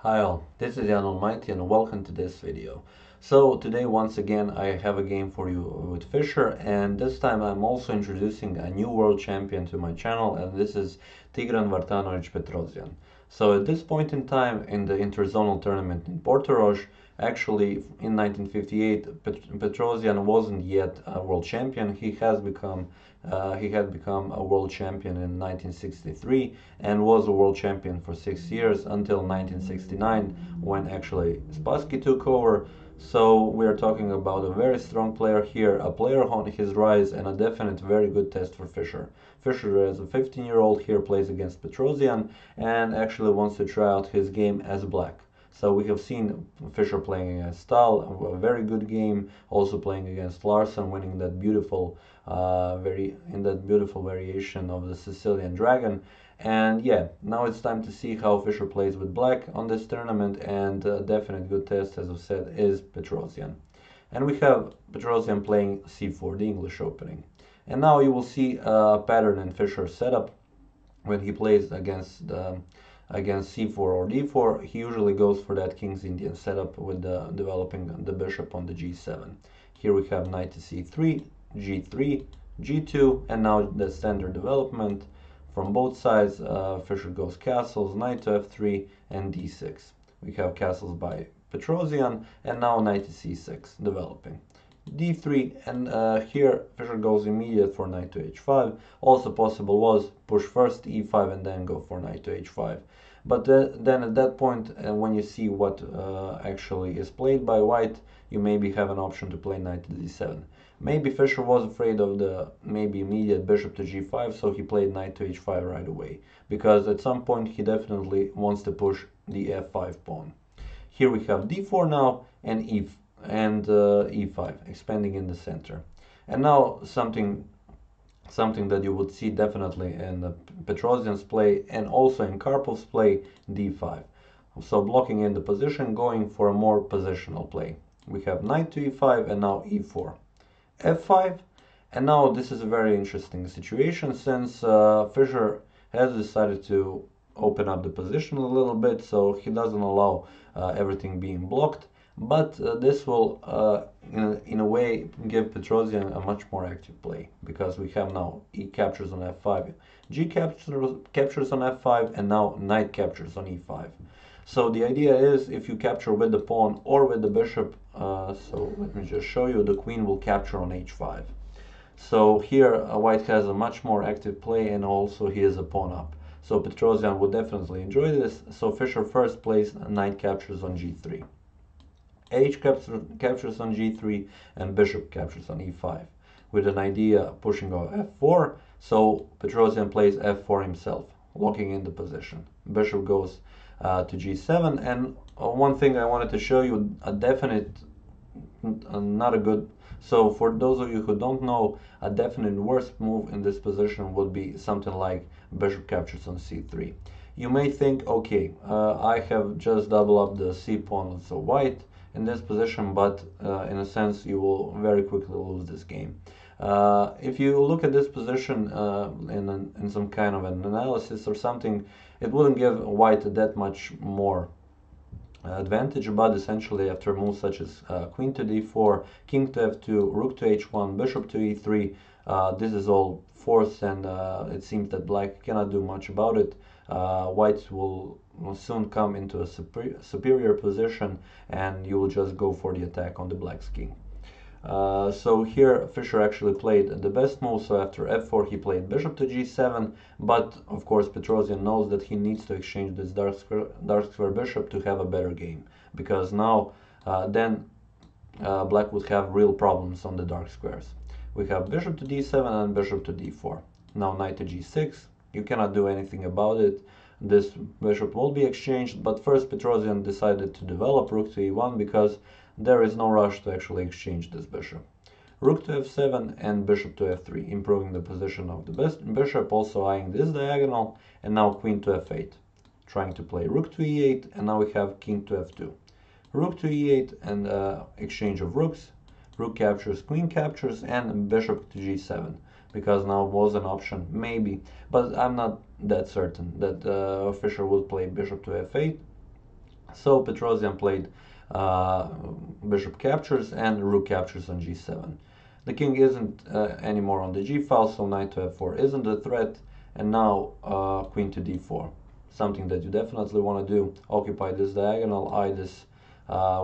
Hi all, this is Allmighty and welcome to this video. So today once again I have a game for you with Fischer, and this time I'm also introducing a new world champion to my channel, and this is Tigran Vartanovich Petrosian. So at this point in time in the Interzonal tournament in Portoroz, actually in 1958 Petrosian wasn't yet a world champion. He had become a world champion in 1963 and was a world champion for 6 years until 1969 when actually Spassky took over. So we are talking about a very strong player here, a player on his rise, and a definite very good test for Fischer. Fischer, as a 15-year-old here, plays against Petrosian and actually wants to try out his game as black. So we have seen Fischer playing against Stahl, a very good game, also playing against Larsen, winning that beautiful beautiful variation of the Sicilian Dragon. And yeah, now it's time to see how Fischer plays with black on this tournament, and a definite good test, as I've said, is Petrosian. And we have Petrosian playing c4, the English opening. And now you will see a pattern in Fischer's setup when he plays against c4 or d4. He usually goes for that King's Indian setup with developing the bishop on the g7. Here we have knight to c3, g3, g2, and now the standard development from both sides. Fischer goes castles, knight to f3, and d6. We have castles by Petrosian, and now knight to c6 developing. d3, and here Fischer goes immediate for knight to h5. Also possible was push first e5 and then go for knight to h5. But then at that point, when you see what actually is played by white, you maybe have an option to play knight to d7. Maybe Fischer was afraid of the maybe immediate bishop to g5, so he played knight to h5 right away, because at some point he definitely wants to push the f5 pawn. Here we have d4 now, and e5, expanding in the center. And now something that you would see definitely in the Petrosian's play and also in Karpov's play, d5. So blocking in the position, going for a more positional play. We have knight to e5 and now e4. f5, and now this is a very interesting situation, since Fischer has decided to open up the position a little bit, so he doesn't allow everything being blocked. But this will, in a way, give Petrosian a much more active play, because we have now e captures on f5, g captures on f5, and now knight captures on e5. So the idea is, if you capture with the pawn or with the bishop, so let me just show you, the queen will capture on h5. So here white has a much more active play, and also he is a pawn up. So Petrosian would definitely enjoy this. So Fischer first plays knight captures on g3. H captures on g3, and bishop captures on e5, with an idea pushing off f4. So Petrosian plays f4 himself, locking in the position. Bishop goes to g7, and one thing I wanted to show you, a definite, not a good, so for those of you who don't know, a definite worst move in this position would be something like bishop captures on c3. You may think, okay, I have just doubled up the c pawn, so white in this position, but in a sense you will very quickly lose this game. If you look at this position in some kind of an analysis or something, it wouldn't give white that much more advantage, but essentially after moves such as queen to d4, king to f2, rook to h1, bishop to e3, this is all forced, and it seems that black cannot do much about it. White will soon come into a superior position, and you will just go for the attack on the black's king. So here Fischer actually played the best move. So after f4 he played bishop to g7, but of course Petrosian knows that he needs to exchange this dark square bishop to have a better game, because now then black would have real problems on the dark squares. We have bishop to d7 and bishop to d4. Now knight to g6, you cannot do anything about it. This bishop will be exchanged, but first Petrosian decided to develop rook to e1, because there is no rush to actually exchange this bishop. Rook to f7 and bishop to f3, improving the position of the bishop, also eyeing this diagonal, and now queen to f8, trying to play rook to e8, and now we have king to f2. Rook to e8 and exchange of rooks, rook captures, queen captures, and bishop to g7, because now was an option, maybe, but I'm not that certain that Fischer would play bishop to f8. So Petrosian played bishop captures and rook captures on g7. The king isn't anymore on the g file, so knight to f4 isn't a threat, and now queen to d4. Something that you definitely want to do. Occupy this diagonal, eye this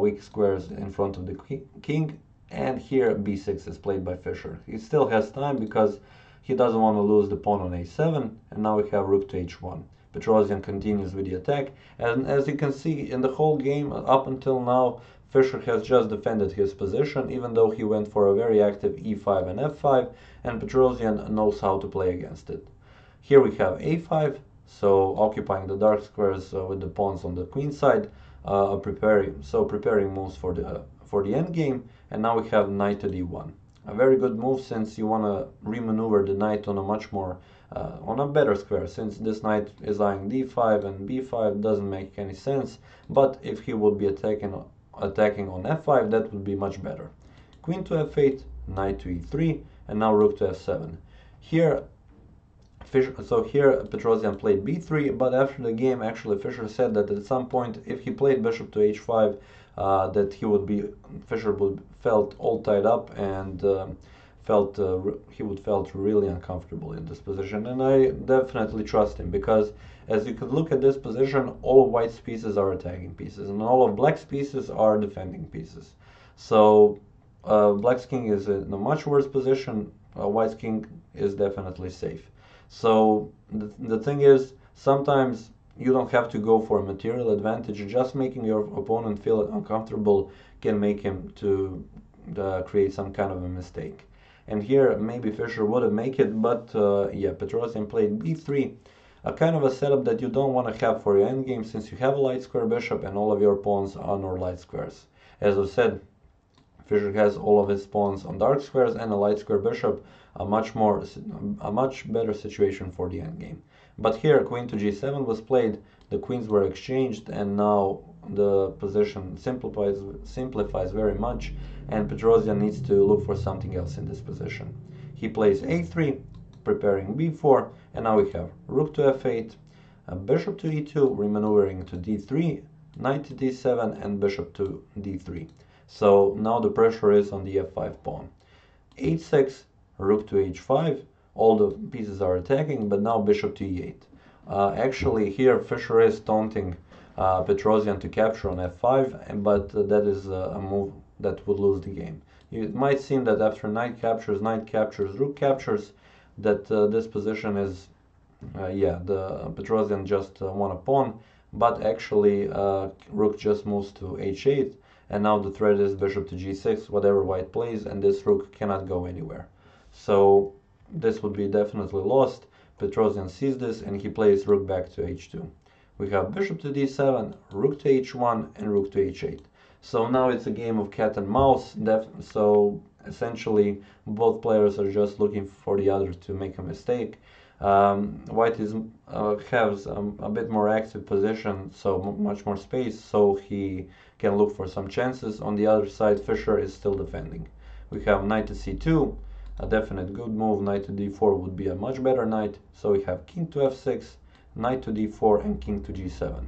weak squares in front of the king, and here b6 is played by Fischer. He still has time because he doesn't want to lose the pawn on a7, and now we have rook to h1. Petrosian continues with the attack, and as you can see in the whole game up until now, Fischer has just defended his position, even though he went for a very active e5 and f5, and Petrosian knows how to play against it. Here we have a5, so occupying the dark squares with the pawns on the queen side, preparing moves for the endgame, and now we have knight to d1. A very good move, since you want to remaneuver the knight on a much more on a better square, since this knight is eyeing d5 and b5 doesn't make any sense, but if he would be attacking on f5, that would be much better. Queen to f8, knight to e3, and now rook to f7. Here Petrosian played b3, but after the game actually Fischer said that at some point if he played bishop to h5, that Fischer would felt all tied up and he would felt really uncomfortable in this position, and I definitely trust him, because as you could look at this position, all of white's pieces are attacking pieces and all of black's pieces are defending pieces. So black's king is in a much worse position, white's king is definitely safe. So the thing is, sometimes you don't have to go for a material advantage. Just making your opponent feel uncomfortable can make him to create some kind of a mistake. And here maybe Fischer would have made it, but yeah, Petrosian played b3, a kind of a setup that you don't want to have for your endgame, since you have a light square bishop and all of your pawns are on light squares. As I said, Fischer has all of his pawns on dark squares and a light square bishop, a much better situation for the endgame. But here queen to g7 was played, the queens were exchanged, and now the position simplifies very much, and Petrosian needs to look for something else in this position. He plays a3, preparing b4, and now we have rook to f8, bishop to e2, remaneuvering to d3, knight to d7, and bishop to d3. So now the pressure is on the f5 pawn. h6, rook to h5, all the pieces are attacking, but now bishop to e8. Actually here Fischer is taunting Petrosian to capture on f5, but that is a move that would lose the game. It might seem that after knight captures, rook captures, that this position is, the Petrosian just won a pawn, but actually rook just moves to h8, and now the threat is bishop to g6, whatever white plays, and this rook cannot go anywhere. So this would be definitely lost. Petrosian sees this and he plays rook back to h2. We have bishop to d7, rook to h1, and rook to h8. So now it's a game of cat and mouse. So essentially both players are just looking for the other to make a mistake. White has a bit more active position, so much more space, so he can look for some chances. On the other side, Fischer is still defending. We have knight to c2, a definite good move. Knight to d4 would be a much better knight, so we have king to f6, knight to d4, and king to g7.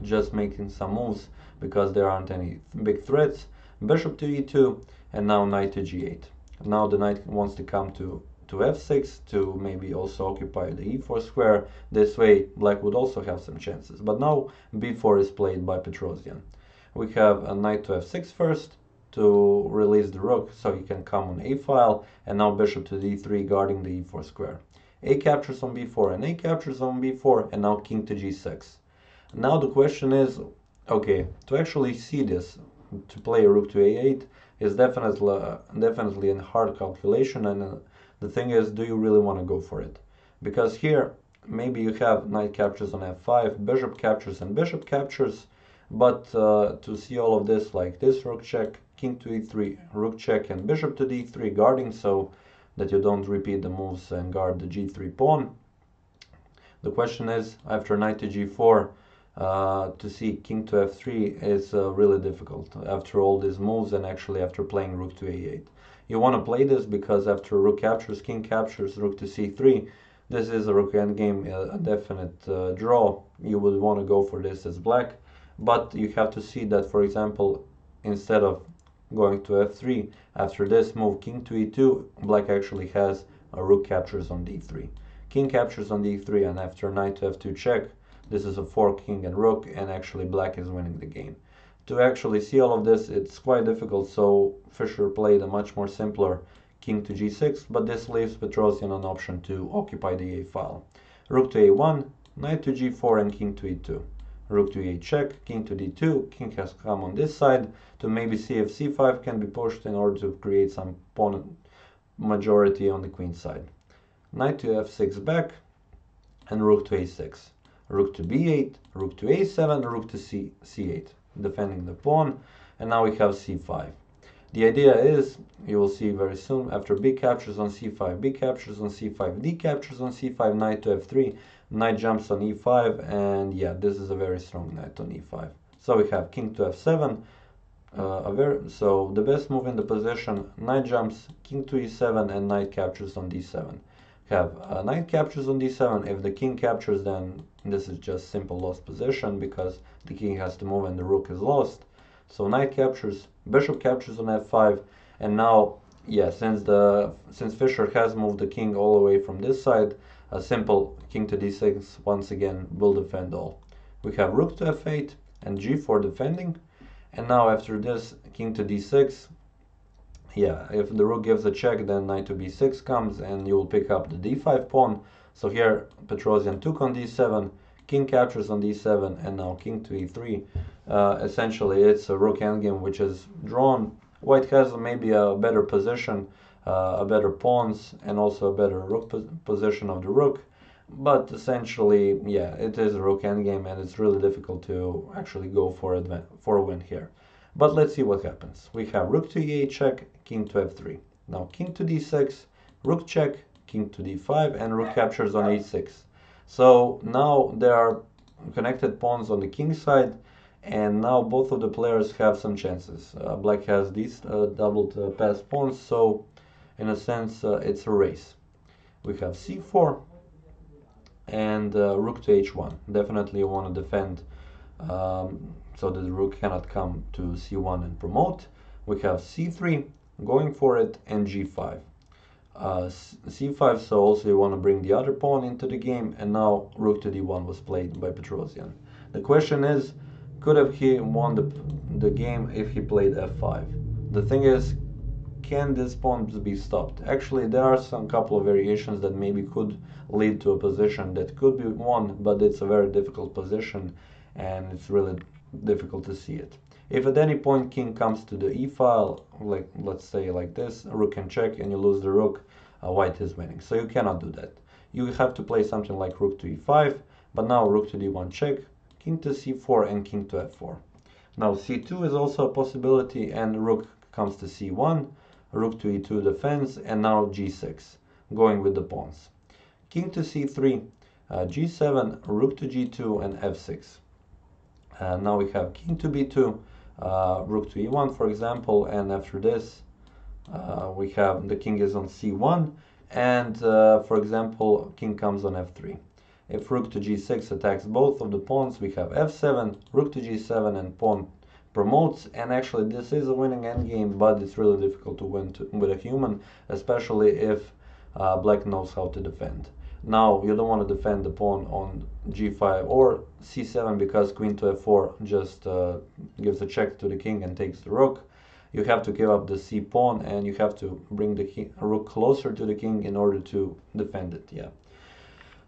Just making some moves because there aren't any big threats. Bishop to e2, and now knight to g8. Now the knight wants to come to f6 to maybe also occupy the e4 square. This way black would also have some chances, but now b4 is played by Petrosian. We have a knight to f6 first to release the rook so he can come on a file, and now bishop to d3 guarding the e4 square. A captures on b4 and a captures on b4, and now king to g6. Now the question is, okay, to actually see this, to play rook to a8 is definitely a hard calculation, and the thing is, do you really want to go for it? Because here maybe you have knight captures on f5, bishop captures and bishop captures, but to see all of this, like this rook check, king to e3, rook check, and bishop to d3 guarding so that you don't repeat the moves and guard the g3 pawn. The question is, after knight to g4, to see king to f3 is really difficult after all these moves, and actually after playing rook to a8. You want to play this because after rook captures, king captures, rook to c3, this is a rook endgame, a definite draw. You would want to go for this as black, but you have to see that, for example, instead of going to f3, after this move king to e2, black actually has a rook captures on d3. King captures on d3, and after knight to f2 check, this is a 4 king and rook, and actually black is winning the game. To actually see all of this, it's quite difficult, so Fischer played a much more simpler king to g6, but this leaves Petrosian an option to occupy the a file. Rook to a1, knight to g4, and king to e2. Rook to e8 check, king to d2, king has come on this side to maybe see if c5 can be pushed in order to create some pawn majority on the queen side. Knight to f6 back, and rook to a6. Rook to b8, rook to a7, rook to c8, defending the pawn, and now we have c5. The idea is, you will see very soon, after b captures on c5, b captures on c5, d captures on c5, knight to f3, knight jumps on e5, and yeah, this is a very strong knight on e5. So we have king to f7, so the best move in the position, knight jumps, king to e7, and knight captures on d7. Have knight captures on d7. If the king captures, then this is just simple lost position because the king has to move and the rook is lost. So knight captures, bishop captures on f5, and now, yeah, since Fischer has moved the king all the way from this side, a simple king to d6 once again will defend all. We have rook to f8 and g4 defending, and now after this king to d6, yeah, if the rook gives a check, then knight to b6 comes, and you will pick up the d5 pawn. So here Petrosian took on d7, king captures on d7, and now king to e3. Essentially, it's a rook endgame which is drawn. White has maybe a better position, a better pawns, and also a better rook position of the rook. But essentially, yeah, it is a rook endgame, and it's really difficult to actually go for a win here. But let's see what happens. We have rook to e8 check, king to f3. Now king to d6, rook check, king to d5, and rook captures on h6. So now there are connected pawns on the king side, and now both of the players have some chances. Black has these doubled passed pawns, so in a sense it's a race. We have c4 and rook to h1. Definitely you want to defend so that the rook cannot come to c1 and promote. We have c3, going for it, and g5. c5, so also you want to bring the other pawn into the game, and now rook to d1 was played by Petrosian. The question is, could have he won the game if he played f5? The thing is, can this pawn be stopped? Actually, there are some couple of variations that maybe could lead to a position that could be won, but it's a very difficult position, and it's really difficult to see it. If at any point king comes to the e-file, like let's say like this, rook can check and you lose the rook, white is winning. So you cannot do that. You have to play something like rook to e5, but now rook to d1 check, king to c4, and king to f4. Now c2 is also a possibility, and rook comes to c1, rook to e2 defends, and now g6, going with the pawns. King to c3, g7, rook to g2, and f6. Now we have king to b2, rook to e1, for example, and after this we have the king is on c1, and for example king comes on f3. If rook to g6 attacks both of the pawns, we have f7, rook to g7, and pawn promotes, and actually this is a winning endgame, but it's really difficult to win with a human, especially if black knows how to defend. Now you don't want to defend the pawn on g5 or c7 because queen to f4 just gives a check to the king and takes the rook. You have to give up the c pawn, and you have to bring the rook closer to the king in order to defend it. Yeah.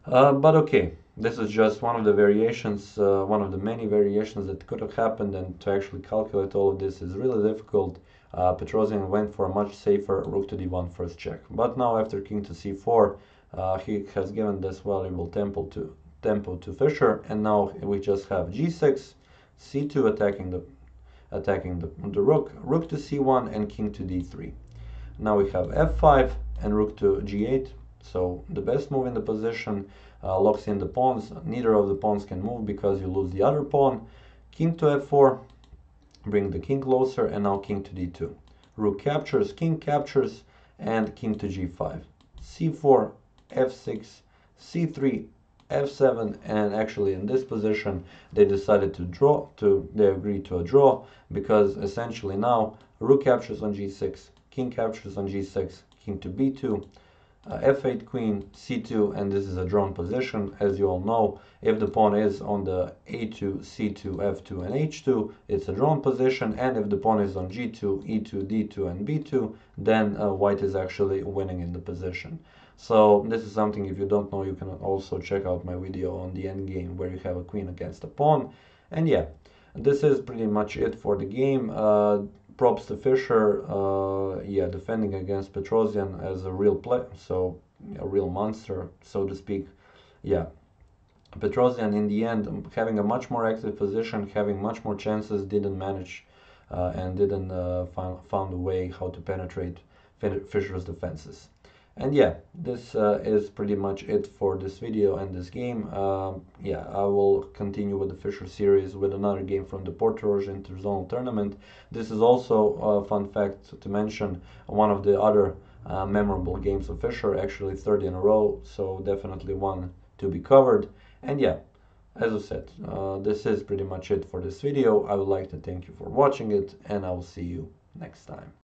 But okay, this is just one of the variations, one of the many variations that could have happened, and to actually calculate all of this is really difficult. Petrosian went for a much safer rook to d1 first check. But now after king to c4, he has given this valuable tempo to Fischer, and now we just have g6, c2 attacking the rook, rook to c1, and king to d3. Now we have f5 and rook to g8. So the best move in the position locks in the pawns. Neither of the pawns can move because you lose the other pawn. King to f4, bring the king closer, and now king to d2. Rook captures, king captures, and king to g5. c4, f6, c3, f7, and actually in this position they decided to draw, they agreed to a draw, because essentially now rook captures on g6, king captures on g6, king to b2, f8 queen, c2, and this is a drawn position. As you all know, if the pawn is on the a2, c2, f2, and h2, it's a drawn position, and if the pawn is on g2, e2, d2, and b2, then white is actually winning in the position. So this is something, if you don't know, you can also check out my video on the endgame where you have a queen against a pawn. And yeah, this is pretty much it for the game. Props to Fischer, yeah, defending against Petrosian as a real a real monster, so to speak. Yeah, Petrosian in the end, having a much more active position, having much more chances, didn't manage and didn't found a way how to penetrate Fischer's defenses. And yeah, this is pretty much it for this video and this game. Yeah, I will continue with the Fischer series with another game from the Portoroz Interzonal tournament. This is also a fun fact to mention, one of the other memorable games of Fischer, actually third in a row, so definitely one to be covered. And yeah, as I said, this is pretty much it for this video. I would like to thank you for watching it, and I will see you next time.